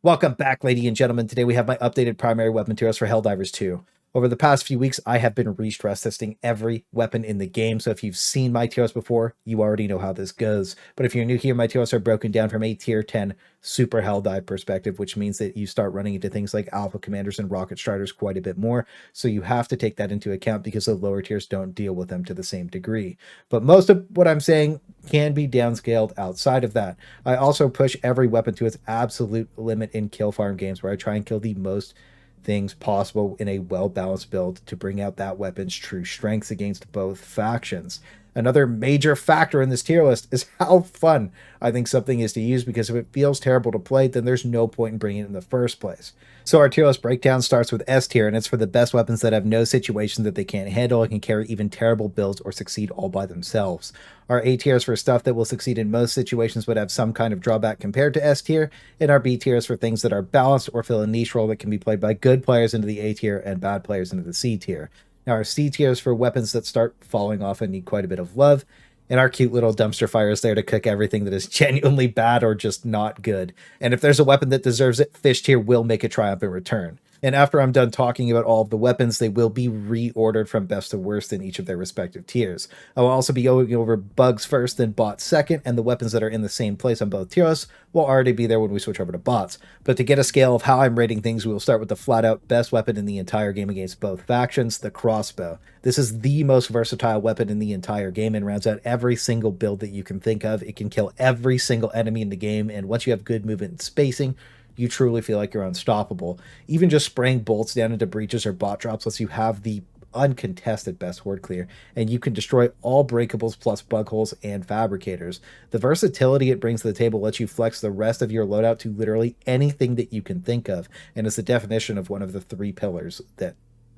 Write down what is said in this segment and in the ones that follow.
Welcome back, ladies and gentlemen. Today we have my updated primary weapon tiers for Helldivers 2. Over the past few weeks, I have been re-stress testing every weapon in the game, so if you've seen my tiers before, you already know how this goes. But if you're new here, my tiers are broken down from a tier 10 super Helldive perspective, which means that you start running into things like Alpha Commanders and Rocket Striders quite a bit more, so you have to take that into account because the lower tiers don't deal with them to the same degree. But most of what I'm saying can be downscaled outside of that. I also push every weapon to its absolute limit in kill farm games where I try and kill the most things possible in a well-balanced build to bring out that weapon's true strengths against both factions. Another major factor in this tier list is how fun I think something is to use, because if it feels terrible to play, then there's no point in bringing it in the first place. So our tier list breakdown starts with S tier, and it's for the best weapons that have no situation that they can't handle and can carry even terrible builds or succeed all by themselves. Our A tier is for stuff that will succeed in most situations but have some kind of drawback compared to S tier, and our B tier is for things that are balanced or fill a niche role that can be played by good players into the A tier and bad players into the C tier. Now our C tier is for weapons that start falling off and need quite a bit of love, and our cute little dumpster fire is there to cook everything that is genuinely bad or just not good. And if there's a weapon that deserves it, Fish tier will make a triumphant return. And after I'm done talking about all of the weapons, they will be reordered from best to worst in each of their respective tiers. I will also be going over bugs first, then bots second, and the weapons that are in the same place on both tiers will already be there when we switch over to bots. But to get a scale of how I'm rating things, we will start with the flat-out best weapon in the entire game against both factions, the Crossbow. This is the most versatile weapon in the entire game and rounds out every single build that you can think of. It can kill every single enemy in the game, and once you have good movement and spacing, you truly feel like you're unstoppable. Even just spraying bolts down into breaches or bot drops lets you have the uncontested best horde clear, and you can destroy all breakables plus bug holes and fabricators. The versatility it brings to the table lets you flex the rest of your loadout to literally anything that you can think of, and is the definition of one of the three pillars that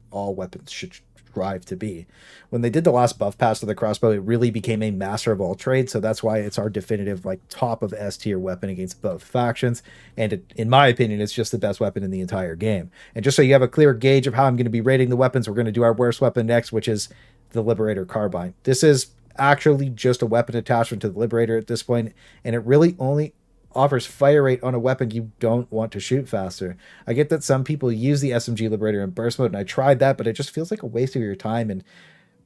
all weapons should strive to be. When they did the last buff pass to the crossbow, it really became a master of all trades, so that's why it's our definitive top of S tier weapon against both factions, and in my opinion, it's just the best weapon in the entire game. And just so you have a clear gauge of how I'm going to be rating the weapons, we're going to do our worst weapon next, which is the Liberator Carbine. This is actually just a weapon attachment to the Liberator at this point, and it really only offers fire rate on a weapon you don't want to shoot faster. I get that some people use the SMG Liberator in burst mode, and I tried that, but it just feels like a waste of your time, and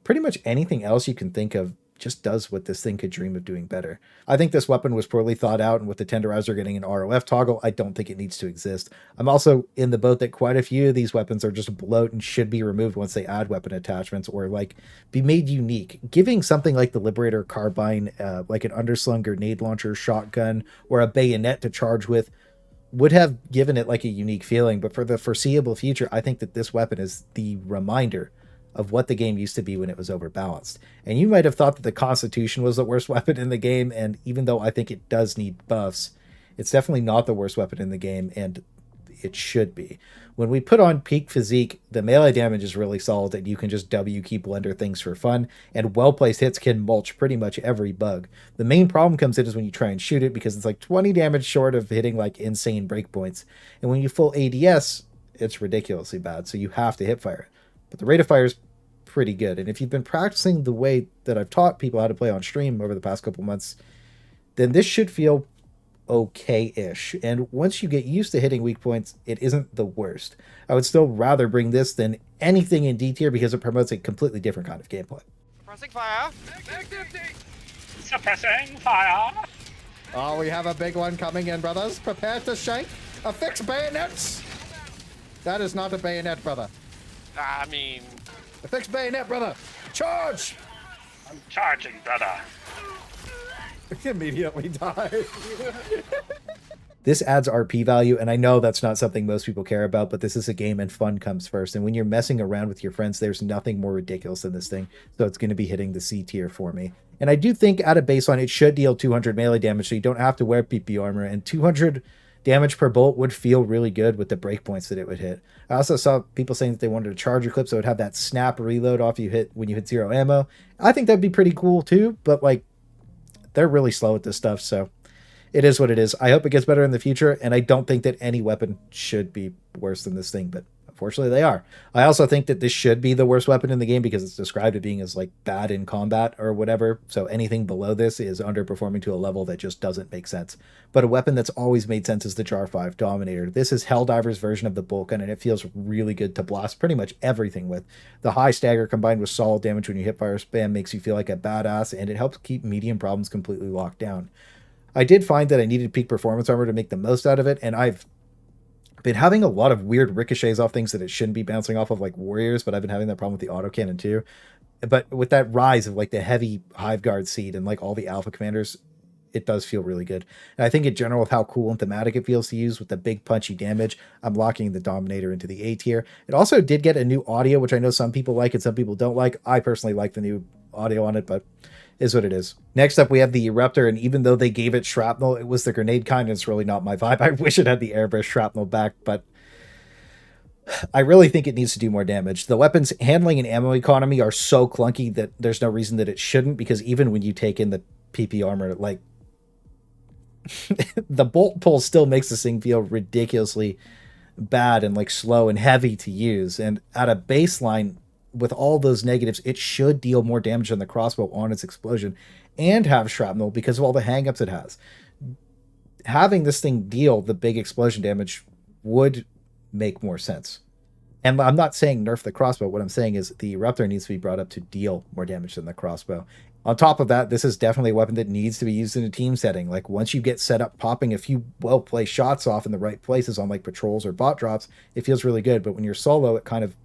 pretty much anything else you can think of just does what this thing could dream of doing better. I think this weapon was poorly thought out, and with the Tenderizer getting an ROF toggle, I don't think it needs to exist. I'm also in the boat that quite a few of these weapons are just bloat and should be removed once they add weapon attachments or be made unique. Giving something like the Liberator Carbine, like an underslung grenade launcher, shotgun, or a bayonet to charge with would have given it a unique feeling, but for the foreseeable future, I think that this weapon is the reminder of what the game used to be when it was overbalanced. And you might have thought that the Constitution was the worst weapon in the game, and even though I think it does need buffs, it's definitely not the worst weapon in the game, and it should be. When we put on peak physique, the melee damage is really solid, and you can just W key blender things for fun, and well-placed hits can mulch pretty much every bug. The main problem comes in is when you try and shoot it, because it's 20 damage short of hitting insane breakpoints, and when you full ADS, it's ridiculously bad, so you have to hip fire it. But the rate of fire is pretty good, and if you've been practicing the way that I've taught people how to play on stream over the past couple months, then this should feel okay-ish. And once you get used to hitting weak points, it isn't the worst. I would still rather bring this than anything in D tier because it promotes a completely different kind of gameplay. Suppressing fire. Suppressing fire. Oh, we have a big one coming in, brothers. Prepare to shank. Affix bayonets. That is not a bayonet, brother. I mean, Affix bayonet, brother. Charge! I'm charging, brother. Immediately die. This adds RP value, and I know that's not something most people care about, but this is a game and fun comes first. And when you're messing around with your friends, there's nothing more ridiculous than this thing. So it's going to be hitting the C tier for me. And I do think at a baseline, it should deal 200 melee damage, so you don't have to wear PP armor. And 200 damage per bolt would feel really good with the breakpoints that it would hit. I also saw people saying that they wanted a charger clip, so it would have that snap reload off when you hit 0 ammo. I think that'd be pretty cool too, but they're really slow at this stuff, so it is what it is. I hope it gets better in the future, and I don't think that any weapon should be worse than this thing, but Fortunately, they are. I also think that this should be the worst weapon in the game because it's described as being as like bad in combat or whatever. So anything below this is underperforming to a level that just doesn't make sense. But a weapon that's always made sense is the Jar 5 Dominator. This is Helldivers' version of the bolt gun, and it feels really good to blast pretty much everything with. The high stagger combined with solid damage when you hit fire spam makes you feel like a badass, and it helps keep medium problems completely locked down. I did find that I needed peak performance armor to make the most out of it, and I've been having a lot of weird ricochets off things that it shouldn't be bouncing off of, like warriors, but I've been having that problem with the autocannon too. But with that rise of like the heavy hive guard seed and like all the alpha commanders, it does feel really good. And I think in general with how cool and thematic it feels to use with the big punchy damage, I'm locking the Dominator into the A tier. It also did get a new audio, which I know some people like and some people don't like. I personally like the new audio on it, but is what it is. Next up, we have the Eruptor, and even though they gave it shrapnel, it was the grenade kind, and it's really not my vibe. I wish it had the airbrush shrapnel back, but I really think it needs to do more damage. The weapon's handling and ammo economy are so clunky that there's no reason that it shouldn't, because even when you take in the PP armor, like, the bolt pull still makes this thing feel ridiculously bad and like slow and heavy to use, and at a baseline, with all those negatives, it should deal more damage than the crossbow on its explosion and have shrapnel because of all the hangups it has. Having this thing deal the big explosion damage would make more sense. And I'm not saying nerf the crossbow. What I'm saying is the Eruptor needs to be brought up to deal more damage than the crossbow. On top of that, this is definitely a weapon that needs to be used in a team setting. Like once you get set up popping a few well-placed shots off in the right places on like patrols or bot drops, it feels really good. But when you're solo, it kind of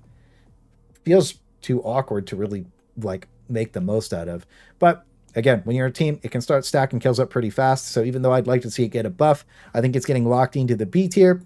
feels too awkward to really like make the most out of. But again, when you're a team, it can start stacking kills up pretty fast. So even though I'd like to see it get a buff, I think it's getting locked into the B tier,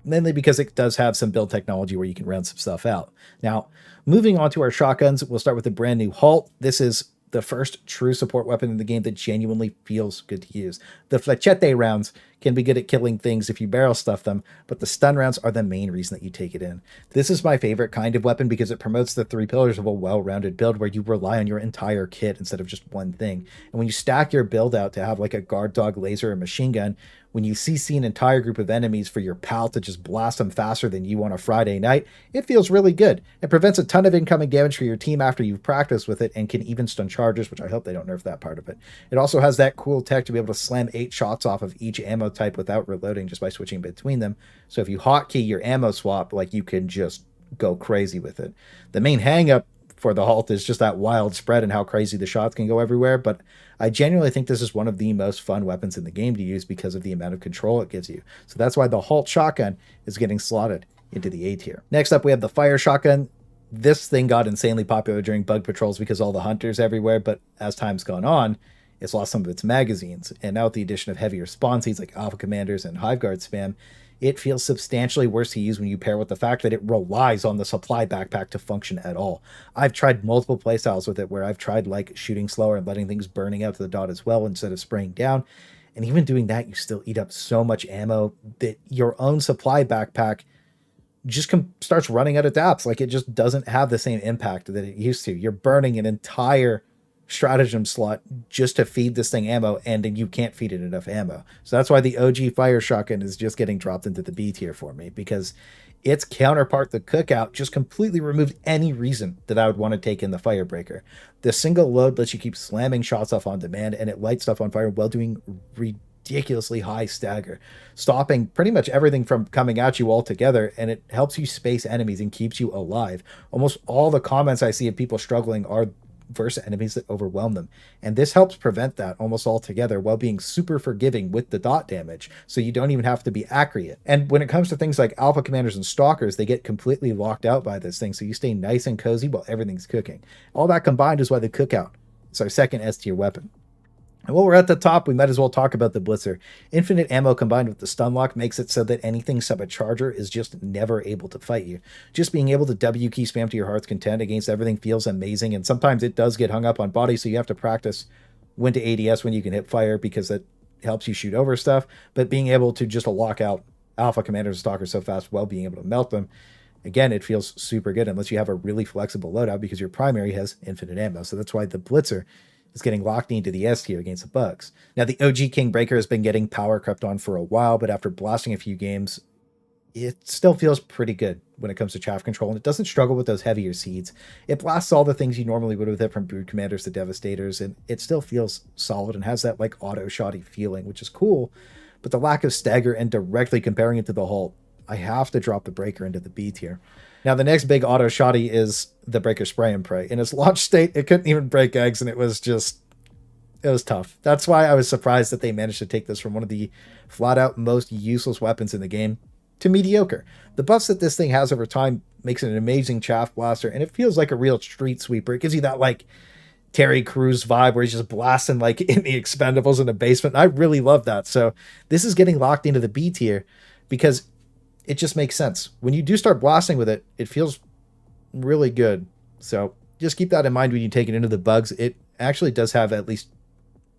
mainly because it does have some build technology where you can round some stuff out. Now, moving on to our shotguns, we'll start with the brand new Halt. This is the first true support weapon in the game that genuinely feels good to use. The flechette rounds can be good at killing things if you barrel stuff them, but the stun rounds are the main reason that you take it in. This is my favorite kind of weapon because it promotes the three pillars of a well-rounded build where you rely on your entire kit instead of just one thing. And when you stack your build out to have like a guard dog, laser, and machine gun, when you CC an entire group of enemies for your pal to just blast them faster than you on a Friday night, it feels really good. It prevents a ton of incoming damage for your team after you've practiced with it and can even stun charges, which I hope they don't nerf that part of it. It also has that cool tech to be able to slam 8 shots off of each ammo type without reloading just by switching between them. So if you hotkey your ammo swap, like you can just go crazy with it. The main hang up for the Halt is just that wild spread and how crazy the shots can go everywhere, but I genuinely think this is one of the most fun weapons in the game to use because of the amount of control it gives you. So that's why the Halt Shotgun is getting slotted into the A tier. Next up, we have the Fire Shotgun. This thing got insanely popular during bug patrols because all the hunters everywhere, but as time's gone on, it's lost some of its magazines, and now with the addition of heavier spawn seeds like Alpha Commanders and Hive Guard spam, it feels substantially worse to use when you pair with the fact that it relies on the supply backpack to function at all. I've tried multiple playstyles with it where I've tried like shooting slower and letting things burning out to the dot as well instead of spraying down. And even doing that, you still eat up so much ammo that your own supply backpack just starts running out of DAPs. Like it just doesn't have the same impact that it used to. You're burning an entire stratagem slot just to feed this thing ammo, and then you can't feed it enough ammo. So that's why the OG Fire Shotgun is just getting dropped into the B tier for me, because its counterpart, the Cookout, just completely removed any reason that I would want to take in the Firebreaker. The single load lets you keep slamming shots off on demand, and it lights stuff on fire while doing ridiculously high stagger, stopping pretty much everything from coming at you altogether, and it helps you space enemies and keeps you alive. Almost all the comments I see of people struggling are versus enemies that overwhelm them, and this helps prevent that almost altogether while being super forgiving with the dot damage, so you don't even have to be accurate. And when it comes to things like Alpha Commanders and Stalkers, they get completely locked out by this thing, so you stay nice and cozy while everything's cooking. All that combined is why the Cookout is our second S tier weapon. And while we're at the top, we might as well talk about the Blitzer. Infinite ammo combined with the stun lock makes it so that anything sub a charger is just never able to fight you. Just being able to W key spam to your heart's content against everything feels amazing, and sometimes it does get hung up on body, so you have to practice when to ADS when you can hit fire because it helps you shoot over stuff, but being able to just lock out Alpha Commanders and Stalkers so fast while being able to melt them, again, it feels super good unless you have a really flexible loadout because your primary has infinite ammo. So that's why the Blitzer is getting locked into the S tier against the bugs. Now, the OG King Breaker has been getting power crept on for a while, but after blasting a few games, it still feels pretty good when it comes to chaff control, and it doesn't struggle with those heavier seeds. It blasts all the things you normally would with it, from Brood Commanders to Devastators, and it still feels solid and has that like auto-shotty feeling, which is cool. But the lack of stagger and directly comparing it to the Halt, I have to drop the Breaker into the B tier. Now, the next big auto-shotty is the Breaker Spray and Pray. In its launch state, it couldn't even break eggs, and it was tough. That's why I was surprised that they managed to take this from one of the flat-out most useless weapons in the game to mediocre. The buffs that this thing has over time makes it an amazing chaff blaster, and it feels like a real street sweeper. It gives you that like Terry Crews vibe where he's just blasting like in the Expendables in the basement. I really love that. So this is getting locked into the B tier because it just makes sense. When you do start blasting with it, it feels really good. So just keep that in mind when you take it into the bugs. It actually does have at least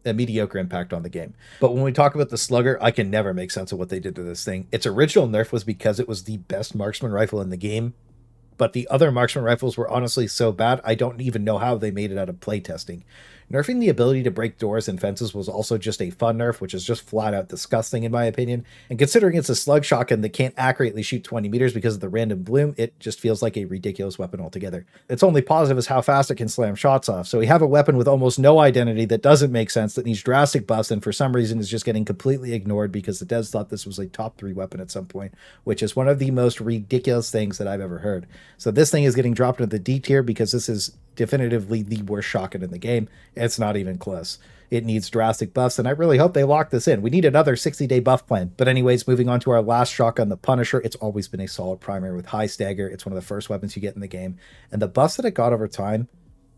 a mediocre impact on the game. But when we talk about the Slugger, I can never make sense of what they did to this thing. Its original nerf was because it was the best marksman rifle in the game, but the other marksman rifles were honestly so bad, I don't even know how they made it out of playtesting. Nerfing the ability to break doors and fences was also just a fun nerf, which is just flat out disgusting in my opinion. And considering it's a slug shotgun that can't accurately shoot 20 meters because of the random bloom, it just feels like a ridiculous weapon altogether. Its only positive is how fast it can slam shots off. So we have a weapon with almost no identity that doesn't make sense, that needs drastic buffs, and for some reason is just getting completely ignored because the devs thought this was a top 3 weapon at some point, which is one of the most ridiculous things that I've ever heard. So this thing is getting dropped into the D tier because this is definitively the worst shotgun in the game. It's not even close. It needs drastic buffs, and I really hope they lock this in. We need another 60-day buff plan. But anyways, moving on to our last shotgun, the Punisher. It's always been a solid primary with high stagger. It's one of the first weapons you get in the game. And the buffs that it got over time,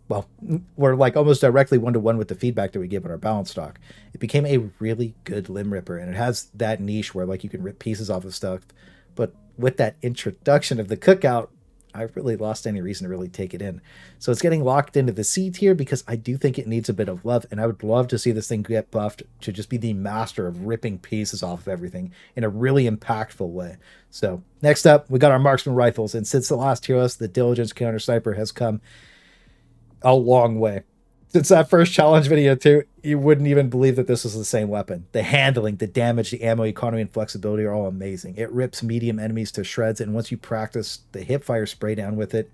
well, were like almost directly one-to-one with the feedback that we give on our balance stock. It became a really good limb ripper, and it has that niche where like you can rip pieces off of stuff. But with that introduction of the Cookout, I really lost any reason to really take it in. So it's getting locked into the C tier because I do think it needs a bit of love, and I would love to see this thing get buffed to just be the master of ripping pieces off of everything in a really impactful way. So next up, we got our marksman rifles, and since the last tier list, the Diligence counter sniper has come a long way. Since that first challenge video too, you wouldn't even believe that this was the same weapon. The handling, the damage, the ammo economy, and flexibility are all amazing. It rips medium enemies to shreds, and once you practice the hipfire spray down with it,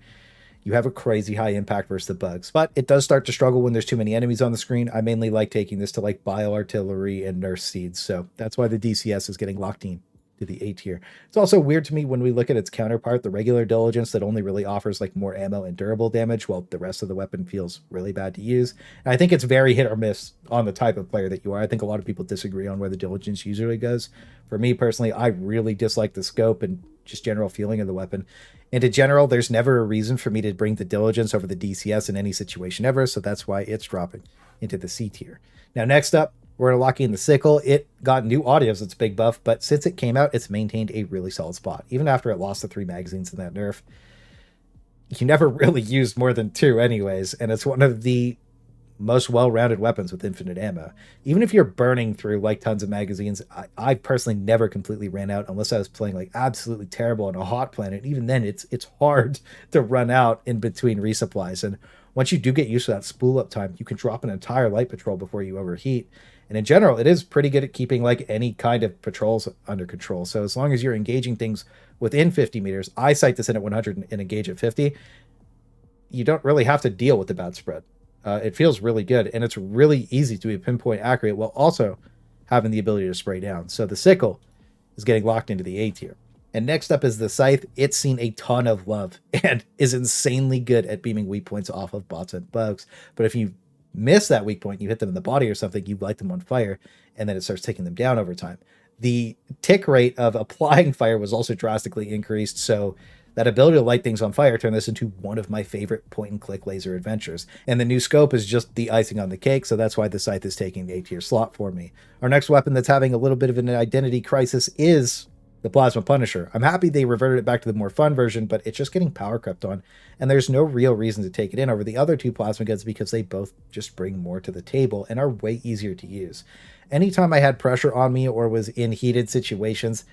you have a crazy high impact versus the bugs. But it does start to struggle when there's too many enemies on the screen. I mainly like taking this to like bio artillery and nurse seeds, so that's why the DCS is getting locked in to the A tier. It's also weird to me when we look at its counterpart, the regular Diligence, that only really offers like more ammo and durable damage, while the rest of the weapon feels really bad to use. And I think it's very hit or miss on the type of player that you are. I think a lot of people disagree on where the Diligence usually goes. For me personally, I really dislike the scope and just general feeling of the weapon. And in general, there's never a reason for me to bring the Diligence over the DCS in any situation ever, so that's why it's dropping into the C tier. Now next up, we're locking in the Sickle. It got new audio as its big buff, but since it came out, it's maintained a really solid spot. Even after it lost the 3 magazines in that nerf, you never really used more than 2 anyways, and it's one of the most well-rounded weapons with infinite ammo. Even if you're burning through like tons of magazines, I personally never completely ran out unless I was playing like absolutely terrible on a hot planet. Even then, it's hard to run out in between resupplies, and once you do get used to that spool up time, you can drop an entire light patrol before you overheat. And in general, it is pretty good at keeping like any kind of patrols under control. So as long as you're engaging things within 50 meters, I sight this in at 100 and engage at 50, you don't really have to deal with the bad spread. It feels really good, and it's really easy to be pinpoint accurate while also having the ability to spray down. So the Sickle is getting locked into the A tier. And next up is the Scythe. It's seen a ton of love and is insanely good at beaming weak points off of bots and bugs. But if you miss that weak point, you hit them in the body or something, you light them on fire, and then it starts taking them down over time. The tick rate of applying fire was also drastically increased, so that ability to light things on fire turned this into one of my favorite point-and-click laser adventures. And the new scope is just the icing on the cake, so that's why the Scythe is taking the A-tier slot for me. Our next weapon that's having a little bit of an identity crisis is the Plasma Punisher. I'm happy they reverted it back to the more fun version, but it's just getting power crept on, and there's no real reason to take it in over the other 2 plasma guns because they both just bring more to the table and are way easier to use. Anytime I had pressure on me or was in heated situations,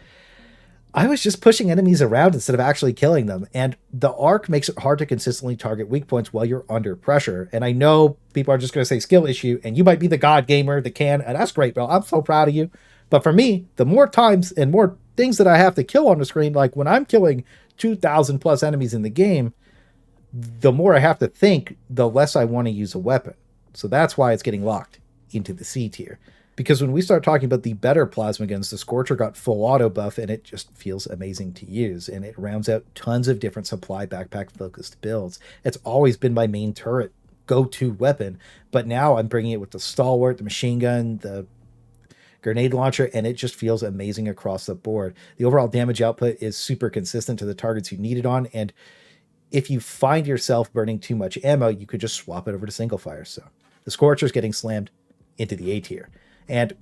I was just pushing enemies around instead of actually killing them, and the arc makes it hard to consistently target weak points while you're under pressure. And I know people are just going to say skill issue, and you might be the god gamer that can, and that's great, bro. I'm so proud of you. But for me, the more times and more things that I have to kill on the screen, like when I'm killing 2,000 plus enemies in the game, the more I have to think, the less I want to use a weapon. So that's why it's getting locked into the C tier. Because when we start talking about the better plasma guns, the Scorcher got full auto buff, and it just feels amazing to use. And it rounds out tons of different supply backpack focused builds. It's always been my main turret go-to weapon, but now I'm bringing it with the Stalwart, the machine gun, the grenade launcher, and it just feels amazing across the board. The overall damage output is super consistent to the targets you need it on, and if you find yourself burning too much ammo, you could just swap it over to single fire. So the Scorcher's getting slammed into the A tier. And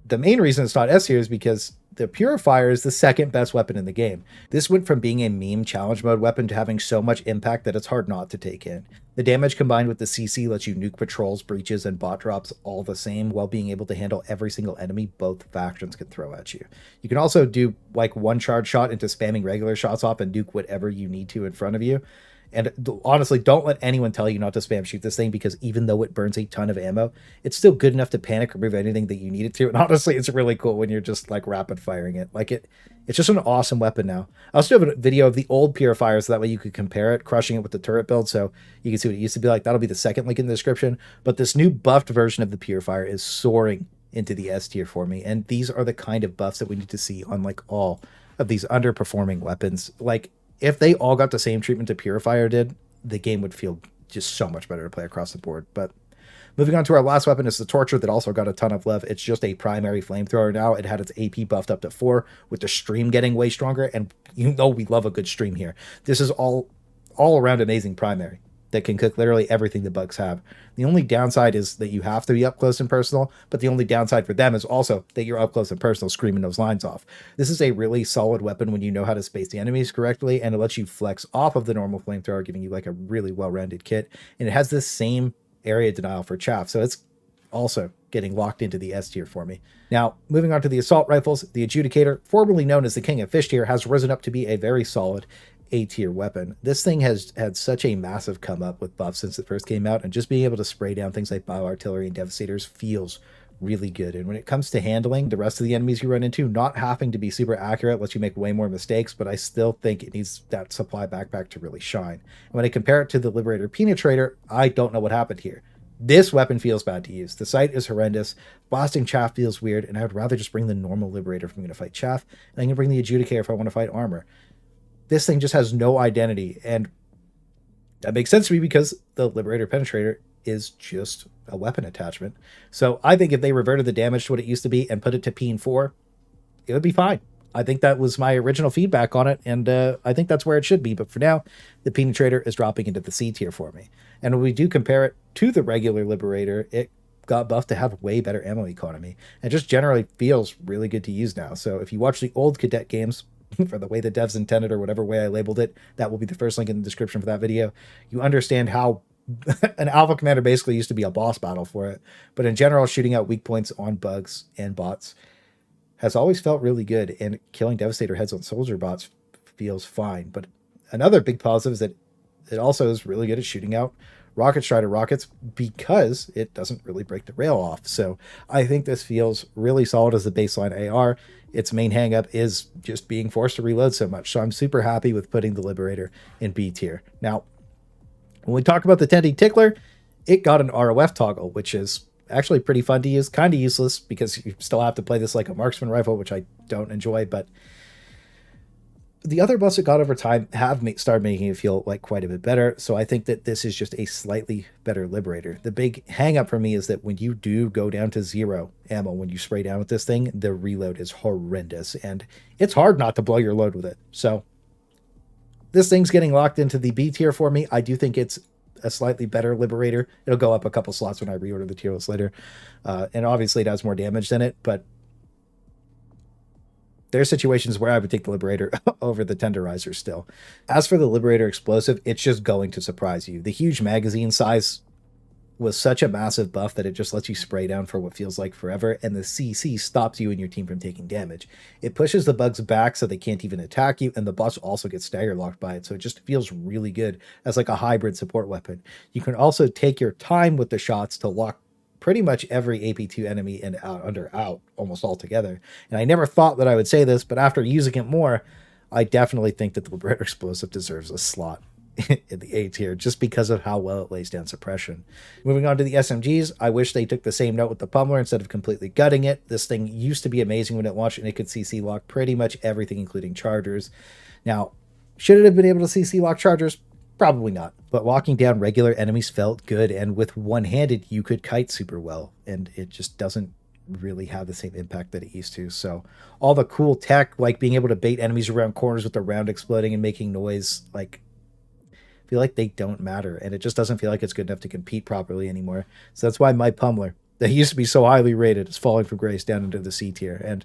the main reason it's not S tier is because the Purifier is the second best weapon in the game. This went from being a meme challenge mode weapon to having so much impact that it's hard not to take in. The damage combined with the CC lets you nuke patrols, breaches, and bot drops all the same, while being able to handle every single enemy both factions can throw at you. You can also do like one charge shot into spamming regular shots off and nuke whatever you need to in front of you. And honestly, don't let anyone tell you not to spam shoot this thing, because even though it burns a ton of ammo, it's still good enough to panic remove anything that you need it to. And honestly, it's really cool when you're just like rapid firing it. Like it's just an awesome weapon now. I also have a video of the old Purifier, so that way you could compare it, crushing it with the turret build, so you can see what it used to be like. That'll be the second link in the description. But this new buffed version of the Purifier is soaring into the S tier for me. And these are the kind of buffs that we need to see on like all of these underperforming weapons. Like, if they all got the same treatment to Purifier did, the game would feel just so much better to play across the board. But moving on to our last weapon is the Torture, that also got a ton of love. It's just a primary flamethrower now. It had its AP buffed up to 4, with the stream getting way stronger. And you know we love a good stream here. This is all around amazing primary that can cook literally everything the bugs have. The only downside is that you have to be up close and personal, but the only downside for them is also that you're up close and personal screaming those lines off. This is a really solid weapon when you know how to space the enemies correctly, and it lets you flex off of the normal flamethrower, giving you like a really well-rounded kit. And it has this same area denial for chaff, so it's also getting locked into the S tier for me. Now, moving on to the assault rifles, the Adjudicator, formerly known as the King of Fish tier, has risen up to be a very solid A tier weapon. This thing has had such a massive come up with buffs since it first came out, and just being able to spray down things like bioartillery and devastators feels really good. And when it comes to handling the rest of the enemies you run into, not having to be super accurate lets you make way more mistakes, but I still think it needs that supply backpack to really shine. And when I compare it to the Liberator Penetrator, I don't know what happened here. This weapon feels bad to use. The sight is horrendous. Blasting chaff feels weird, and I would rather just bring the normal Liberator if I'm going to fight chaff, and I can bring the Adjudicator if I want to fight armor. This thing just has no identity, and that makes sense to me because the Liberator Penetrator is just a weapon attachment. So I think if they reverted the damage to what it used to be and put it to Peen 4, it would be fine. I think that was my original feedback on it, and I think that's where it should be. But for now, the Penetrator is dropping into the C tier for me. And when we do compare it to the regular Liberator, it got buffed to have way better ammo economy, and just generally feels really good to use now. So if you watch the old Cadet games, for the way the devs intended, or whatever way I labeled it, that will be the first link in the description for that video. You understand how an Alpha Commander basically used to be a boss battle for it. But in general, shooting out weak points on bugs and bots has always felt really good, and killing Devastator heads on soldier bots feels fine. But another big positive is that it also is really good at shooting out Rocket Strider rockets, because it doesn't really break the rail off. So I think this feels really solid as a baseline AR. Its main hangup is just being forced to reload so much. So I'm super happy with putting the Liberator in B tier. Now, when we talk about the Tendy Tickler, it got an ROF toggle, which is actually pretty fun to use, kind of useless because you still have to play this like a marksman rifle, which I don't enjoy, but the other buffs it got over time have started making it feel like quite a bit better. So I think that this is just a slightly better Liberator. The big hang up for me is that when you do go down to 0 ammo, when you spray down with this thing, the reload is horrendous, and it's hard not to blow your load with it. So this thing's getting locked into the B tier for me. I do think it's a slightly better Liberator. It'll go up a couple slots when I reorder the tier list later. And obviously it has more damage than it, but there are situations where I would take the Liberator over the Tenderizer still. As for the Liberator Explosive, it's just going to surprise you. The huge magazine size was such a massive buff that it just lets you spray down for what feels like forever, and the CC stops you and your team from taking damage. It pushes the bugs back so they can't even attack you, and the boss also gets stagger locked by it, so it just feels really good as like a hybrid support weapon. You can also take your time with the shots to lock pretty much every AP2 enemy and out almost altogether. And I never thought that I would say this, but after using it more, I definitely think that the Liberator Explosive deserves a slot in the A tier just because of how well it lays down suppression. Moving on to the SMGs, I wish they took the same note with the Pummler instead of completely gutting it. This thing used to be amazing when it launched, and it could CC lock pretty much everything, including chargers. Now, should it have been able to CC lock chargers? Probably not. But walking down regular enemies felt good, and with one-handed, you could kite super well, and it just doesn't really have the same impact that it used to. So all the cool tech, like being able to bait enemies around corners with the round exploding and making noise, like, I feel like they don't matter, and it just doesn't feel like it's good enough to compete properly anymore. So that's why my Pummler, that used to be so highly rated, is falling from grace down into the C tier. And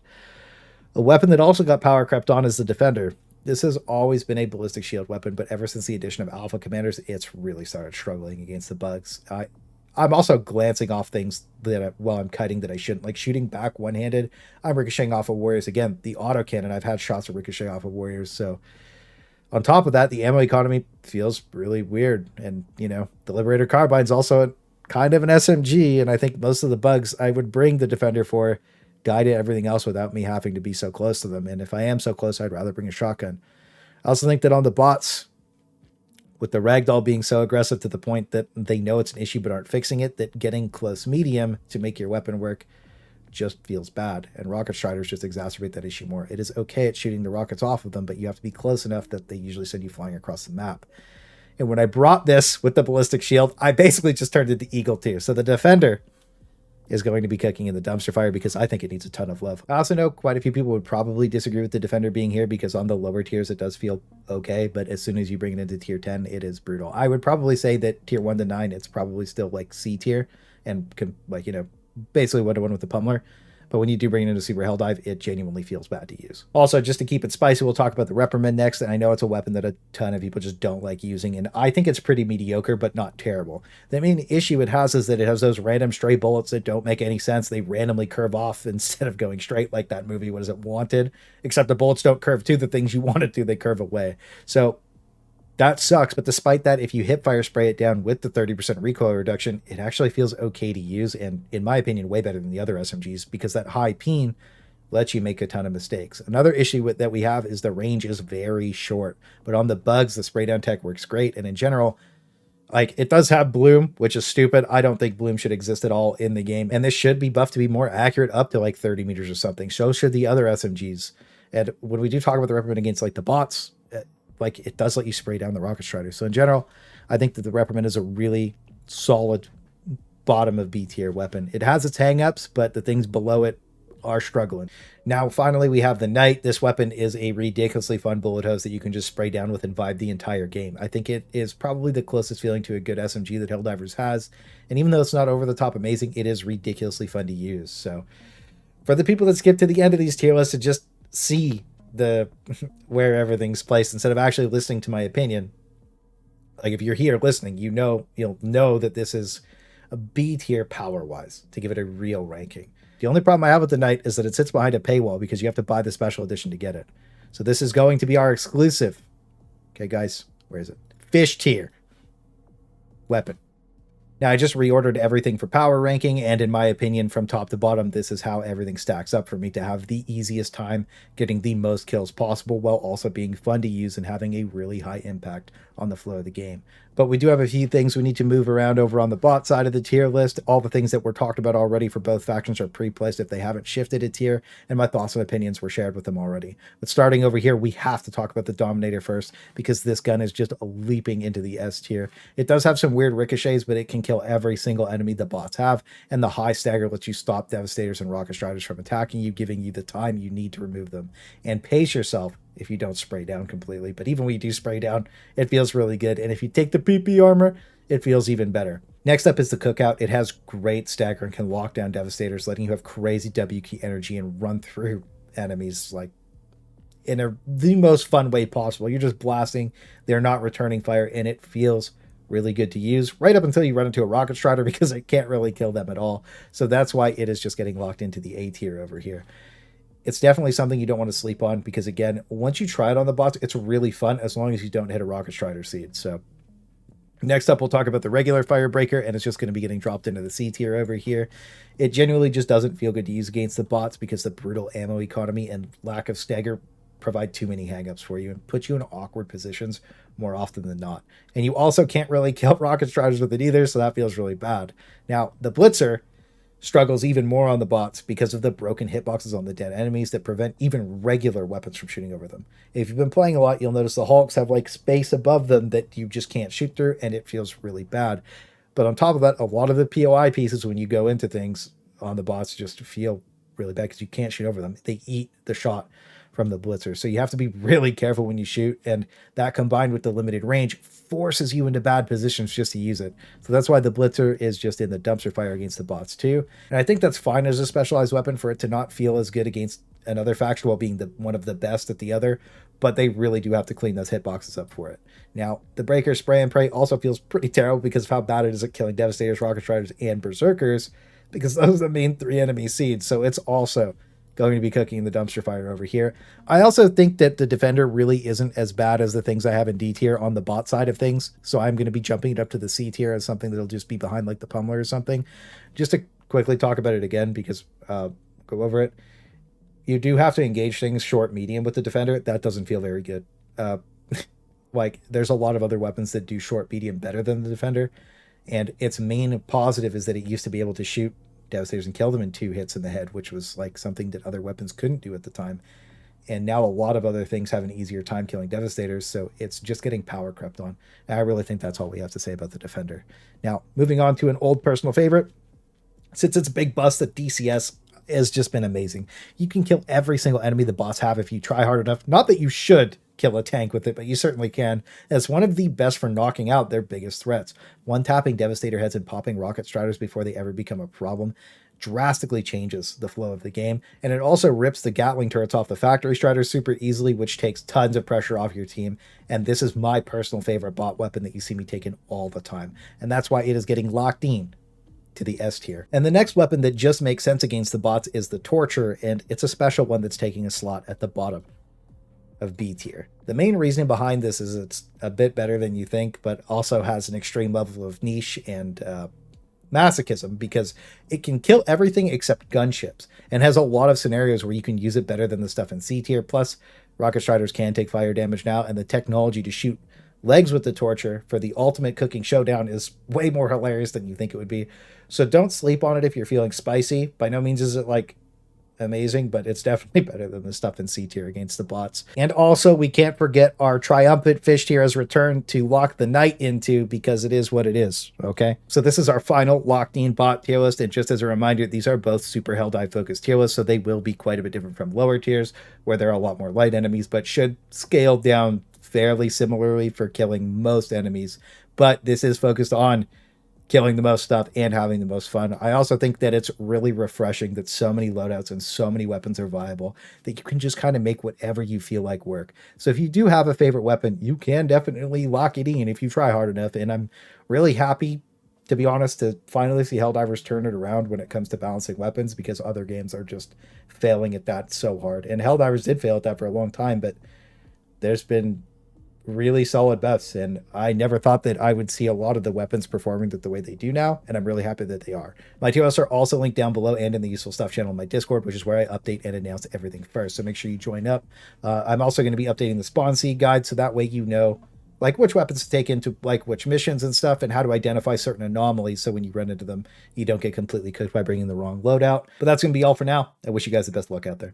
a weapon that also got power crept on is the Defender. This has always been a ballistic shield weapon, but ever since the addition of Alpha Commanders, it's really started struggling against the bugs. I'm also glancing off things that while I'm kiting that I shouldn't, like shooting back one-handed. I'm ricocheting off of warriors. Again, the autocannon, I've had shots that ricochet off of warriors, so on top of that, the ammo economy feels really weird. And, you know, the Liberator Carbine's also kind of an SMG, and I think most of the bugs I would bring the Defender for guide everything else without me having to be so close to them. And if I am so close, I'd rather bring a shotgun. I also think that on the bots, with the ragdoll being so aggressive to the point that they know it's an issue but aren't fixing it, that getting close medium to make your weapon work just feels bad, and rocket striders just exacerbate that issue more. It is okay at shooting the rockets off of them, but you have to be close enough that they usually send you flying across the map. And when I brought this with the ballistic shield, I basically just turned it to Eagle tier. So the Defender is going to be cooking in the dumpster fire because I think it needs a ton of love. I also know quite a few people would probably disagree with the Defender being here because on the lower tiers it does feel okay, but as soon as you bring it into tier 10, it is brutal. I would probably say that tier 1 to 9, it's probably still like C tier and like, you know, basically 1-to-1 with the Pummler. But when you do bring it into Super Helldive, it genuinely feels bad to use. Also, just to keep it spicy, we'll talk about the Reprimand next. And I know it's a weapon that a ton of people just don't like using. And I think it's pretty mediocre, but not terrible. The main issue it has is that it has those random stray bullets that don't make any sense. They randomly curve off instead of going straight like that movie, what is it, Wanted? Except the bullets don't curve to the things you want it to, they curve away. So that sucks, but despite that, if you hip fire spray it down with the 30% recoil reduction, it actually feels okay to use, and in my opinion, way better than the other SMGs, because that high peen lets you make a ton of mistakes. Another issue that we have is the range is very short, but on the bugs, the spray down tech works great, and in general, like, it does have bloom, which is stupid. I don't think bloom should exist at all in the game, and this should be buffed to be more accurate up to like 30 meters or something. So should the other SMGs. And when we do talk about the Reprimand against like the bots, like, it does let you spray down the rocket strider. So in general, I think that the Reprimand is a really solid bottom of B tier weapon. It has its hang-ups, but the things below it are struggling. Now, finally, we have the Knight. This weapon is a ridiculously fun bullet hose that you can just spray down with and vibe the entire game. I think it is probably the closest feeling to a good SMG that Helldivers has. And even though it's not over the top amazing, it is ridiculously fun to use. So for the people that skip to the end of these tier lists to just see the where everything's placed instead of actually listening to my opinion, like, if you're here listening, you'll know that this is a B tier power wise to give it a real ranking. The only problem I have with the Knight is that it sits behind a paywall because you have to buy the special edition to get it. So this is going to be our exclusive. Okay, guys, where is it? Fish tier weapon. Now, I just reordered everything for power ranking, and in my opinion, from top to bottom, this is how everything stacks up for me to have the easiest time getting the most kills possible while also being fun to use and having a really high impact on the flow of the game. But we do have a few things we need to move around over on the bot side of the tier list. All the things that were talked about already for both factions are pre-placed if they haven't shifted a tier, and my thoughts and opinions were shared with them already. But starting over here, we have to talk about the Dominator first, because this gun is just leaping into the S tier. It does have some weird ricochets, but it can kill every single enemy the bots have, and the high stagger lets you stop Devastators and Rocket Striders from attacking you, giving you the time you need to remove them. And pace yourself if you don't spray down completely. But even when you do spray down, it feels really good. And if you take the PP armor, it feels even better. Next up is the Cookout. It has great stagger and can lock down Devastators, letting you have crazy W key energy and run through enemies like in the most fun way possible. You're just blasting, they're not returning fire, and it feels really good to use right up until you run into a Rocket Strider, because it can't really kill them at all. So that's why it is just getting locked into the A tier over here. It's definitely something you don't want to sleep on, because again, once you try it on the bots, it's really fun as long as you don't hit a Rocket Strider seed. So Next up, we'll talk about the regular Firebreaker, and it's just going to be getting dropped into the C tier over here. It genuinely just doesn't feel good to use against the bots because the brutal ammo economy and lack of stagger provide too many hangups for you and put you in awkward positions more often than not. And you also can't really kill rocket striders with it either, so that feels really bad. Now, the Blitzer struggles even more on the bots because of the broken hitboxes on the dead enemies that prevent even regular weapons from shooting over them. If you've been playing a lot, you'll notice the Hulks have like space above them that you just can't shoot through, and it feels really bad. But on top of that, a lot of the POI pieces when you go into things on the bots just feel really bad because you can't shoot over them. They eat the shot from the Blitzer. So you have to be really careful when you shoot, and that combined with the limited range forces you into bad positions just to use it. So that's why the Blitzer is just in the dumpster fire against the bots too. And I think that's fine as a specialized weapon for it to not feel as good against another faction while being one of the best at the other, but they really do have to clean those hitboxes up for it. Now, the Breaker Spray and Pray also feels pretty terrible because of how bad it is at killing Devastators, Rocket Striders, and Berserkers, because those are the main 3 enemy seeds. So it's also going to be cooking the dumpster fire over here. I also think that the Defender really isn't as bad as the things I have in D tier on the bot side of things. So I'm going to be jumping it up to the C tier as something that'll just be behind like the Pummler or something. Just to quickly talk about it again, because go over it. You do have to engage things short, medium with the Defender. That doesn't feel very good. Like there's a lot of other weapons that do short, medium better than the Defender. And its main positive is that it used to be able to shoot Devastators and kill them in 2 hits in the head, which was like something that other weapons couldn't do at the time. And now a lot of other things have an easier time killing Devastators, so it's just getting power crept on. And I really think that's all we have to say about the Defender. Now, moving on to an old personal favorite. Since its big bust, the DCS has just been amazing. You can kill every single enemy the bots have if you try hard enough. Not that you should kill a tank with it, but you certainly can. It's one of the best for knocking out their biggest threats. One-tapping Devastator heads and popping Rocket Striders before they ever become a problem drastically changes the flow of the game, and it also rips the Gatling turrets off the Factory Striders super easily, which takes tons of pressure off your team, and this is my personal favorite bot weapon that you see me taking all the time, and that's why it is getting locked in to the S tier. And the next weapon that just makes sense against the bots is the Torture, and it's a special one that's taking a slot at the bottom of B tier. The main reason behind this is it's a bit better than you think, but also has an extreme level of niche and masochism because it can kill everything except gunships and has a lot of scenarios where you can use it better than the stuff in C tier. Plus, Rocket Striders can take fire damage now, and the technology to shoot legs with the Torture for the ultimate cooking showdown is way more hilarious than you think it would be. So don't sleep on it if you're feeling spicy. By no means is it like amazing, but it's definitely better than the stuff in C tier against the bots. And also, we can't forget our triumphant fish tier has returned to lock the night into, because it is what it is, okay? So this is our final locked-in bot tier list, and just as a reminder, these are both super Helldive focused tier lists, so they will be quite a bit different from lower tiers, where there are a lot more light enemies, but should scale down fairly similarly for killing most enemies. But this is focused on killing the most stuff and having the most fun. I also think that it's really refreshing that so many loadouts and so many weapons are viable that you can just kind of make whatever you feel like work. So if you do have a favorite weapon, you can definitely lock it in if you try hard enough. And I'm really happy, to be honest, to finally see Helldivers turn it around when it comes to balancing weapons, because other games are just failing at that so hard. And Helldivers did fail at that for a long time, but there's been really solid buffs, and I never thought that I would see a lot of the weapons performing the way they do now, and I'm really happy that they are. My tier lists are also linked down below and in the useful stuff channel in my Discord, which is where I update and announce everything first, so make sure you join up. I'm also going to be updating the spawn seed guide, so that way you know like which weapons to take into like which missions and stuff, and how to identify certain anomalies, so when you run into them you don't get completely cooked by bringing the wrong loadout. But that's going to be all for now. I wish you guys the best luck out there.